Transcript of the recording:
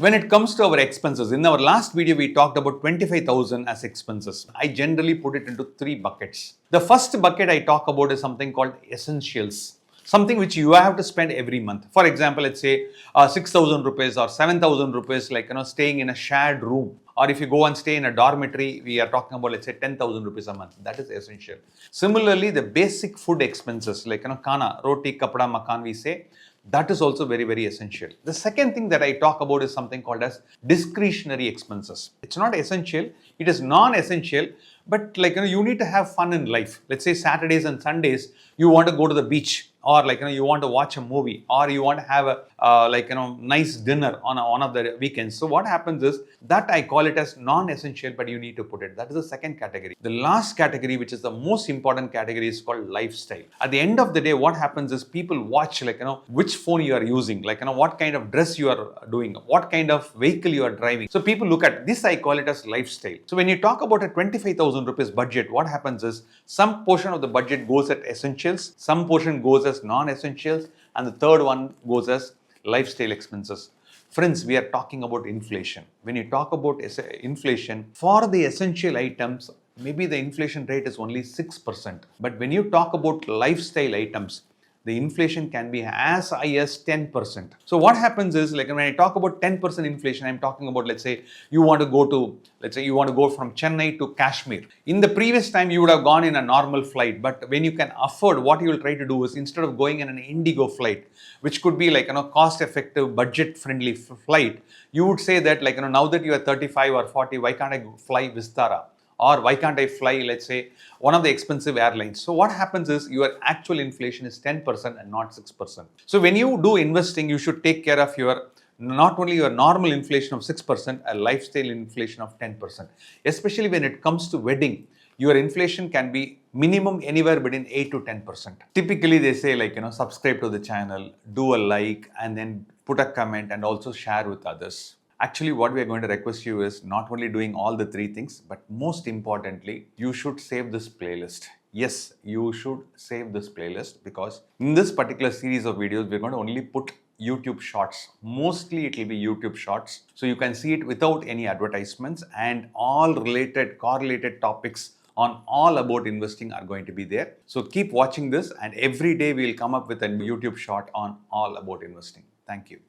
When it comes to our expenses, in our last video, we talked about 25,000 as expenses. I generally put it into three buckets. The first bucket I talk about is something called essentials. Something which you have to spend every month. For example, let's say 6,000 rupees or 7,000 rupees, like, staying in a shared room. Or if you go and stay in a dormitory, we are talking about, let's say, 10,000 rupees a month. That is essential. Similarly, the basic food expenses, like, kana, roti, kapda, makan, we say, that is also very, very essential. The second thing that I talk about is something called as discretionary expenses. It's not essential, it is non-essential, but like, you need to have fun in life. Let's say Saturdays and Sundays, you want to go to the beach, or like, you want to watch a movie, or you want to have a nice dinner on one of the weekends. So what happens is that I call it as non-essential, but you need to put it. That is the second category. The last category, which is the most important category, is called lifestyle. At the end of the day, what happens is people watch, like, which phone you are using, like, what kind of dress you are doing, what kind of vehicle you are driving. So people look at this, I call it as lifestyle. So when you talk about a 25,000 rupees budget, what happens is some portion of the budget goes at essentials, some portion goes as non-essentials, and the third one goes as lifestyle expenses. Friends, we are talking about inflation. When you talk about inflation, for the essential items, maybe the inflation rate is only 6%. But when you talk about lifestyle items, the inflation can be as high as 10%. So what happens is, like, when I talk about 10% inflation, I'm talking about, let's say you want to go from Chennai to Kashmir. In the previous time, you would have gone in a normal flight, but when you can afford, what you will try to do is, instead of going in an Indigo flight, which could be like, cost-effective, budget-friendly flight, you would say that, like, now that you are 35 or 40, why can't I fly Vistara? Or why can't I fly, let's say, one of the expensive airlines? So what happens is your actual inflation is 10% and not 6%. So when you do investing, you should take care of your, not only your normal inflation of 6%, a lifestyle inflation of 10%. Especially when it comes to wedding, your inflation can be minimum anywhere between 8 to 10%. Typically, they say, like, subscribe to the channel, do a like, and then put a comment, and also share with others. Actually, what we are going to request you is not only doing all the three things, but most importantly, you should save this playlist. Yes, you should save this playlist, because in this particular series of videos, we're going to only put YouTube shorts. Mostly it will be YouTube shorts. So you can see it without any advertisements, and all correlated topics on all about investing are going to be there. So keep watching this, and every day we'll come up with a YouTube short on all about investing. Thank you.